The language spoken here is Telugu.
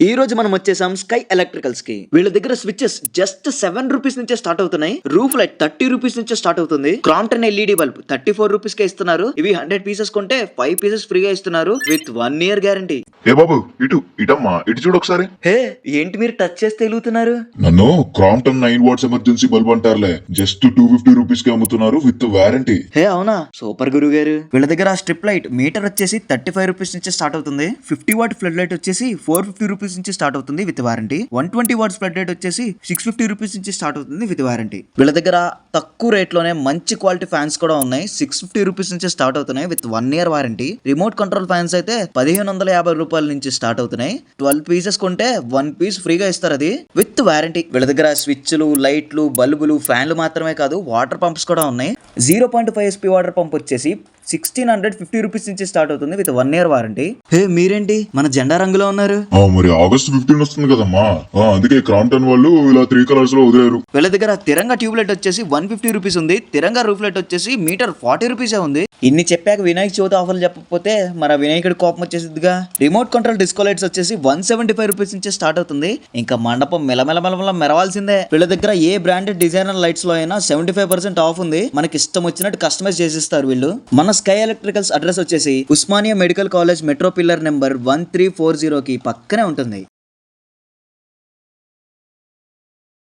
ఈ రోజు మనం వచ్చేసాం స్కై ఎలక్ట్రికల్స్ కి. వీళ్ళ దగ్గర స్విచెస్ జస్ట్ 7 రూపీస్ నుంచే స్టార్ట్ అవుతున్నాయి. రూఫ్ లైట్ 30 రూపీస్ నుంచే స్టార్ట్ అవుతుంది. క్రాంప్టన్ ఎల్ఈడి బల్బ్ 34 రూపీస్ కే ఇస్తున్నారు. ఇవి 100 పీసెస్ కొంటే 5 పీసెస్ ఫ్రీగా ఇస్తున్నారు విత్ 1 ఇయర్ గ్యారంటీ. ఏ బాబు ఇటమ్మా ఇటు చూడు ఒకసారి. హే ఏంటి మీరు టచ్ చేస్తే వెలుగుతున్నారు? నన్ను క్రాంప్టన్ 9 వాట్స్ ఎమర్జెన్సీ బల్బ్ అంటారులే, జస్ట్ 250 రూపీస్ కి అమ్ముతున్నారు విత్ వారంటీ. హే అవునా, సూపర్ గురువు గారు. వీళ్ళ దగ్గర స్ట్రిప్ లైట్ మీటర్ వచ్చేసి 35 రూపీస్ నుంచి స్టార్ట్ అవుతుంది. 50 వాట్ ఫ్లడ్ లైట్ వచ్చేసి 450 రూపీస్ నుంచి స్టార్ట్ అవుతుంది with warranty. 120 watts flood light వచ్చేసి 650 రూపీస్ నుంచి స్టార్ట్ అవుతుంది విత్ వారంటీ. వీళ్ళ దగ్గర తక్కువ రేట్ లోనే మంచి క్వాలిటీ ఫ్యాన్స్ కూడా ఉన్నాయి. 650 రూపీస్ నుంచి స్టార్ట్ అవుతున్నాయి with 1 year warranty. Remote control fans అయితే 1550 రూపాయల నుంచి స్టార్ట్ అవుతున్నాయి. 12 పీసెస్ కొంటే 1 పీస్ ఫ్రీగా ఇస్తారు, అది విత్ వారంటీ. వీళ్ళ దగ్గర స్విచ్లు, లైట్లు, బల్బులు, ఫ్యాన్లు మాత్రమే కాదు వాటర్ పంప్స్ కూడా ఉన్నాయి. 0.5 SP వాటర్ పంప్ వచ్చేసి 1650 రూపీస్ నుంచి స్టార్ట్ అవుతుంది విత్ 1 ఇయర్ వారంటీ. హే మీరేంటి మన జెండా రంగులో ఉన్నారు? మరి ఆగస్ట్ 15 వస్తుంది కదమ్మా, అందుకే క్రాంప్టన్ వాళ్ళు ఇలా 3 కలర్స్ లో వదిలేరు. వీళ్ళ దగ్గర తిరంగా ట్యూబ్ లైట్ వచ్చేసి 150 రూపీస్ ఉంది. తిరంగా రూఫ్ లైట్ వచ్చేసి మీటర్ 40 రూపీసే ఉంది. ఇన్ని చెప్పాక వినాయక చవితి ఆఫర్లు చెప్పకపోతే మన వినాయకుడి కోపం వచ్చేసిద్దిగా. రిమోట్ కంట్రోల్ డిస్కో లైట్స్ వచ్చేసి 175 రూపీస్ నుంచి స్టార్ట్ అవుతుంది. ఇంకా మండపం మెలమెల మెరవాల్సిందే. వీళ్ళ దగ్గర ఏ బ్రాండెడ్ డిజైనర్ లైట్స్ లో అయినా 75% ఆఫ్ ఉంది. మనకి ఇష్టం వచ్చినట్టు కస్టమైజ్ చేసిస్తారు వీళ్ళు. మన స్కై ఎలక్ట్రికల్స్ అడ్రస్ వచ్చేసి Osmania medical college metro pillar number 1340 కి పక్కనే ఉంటుంది.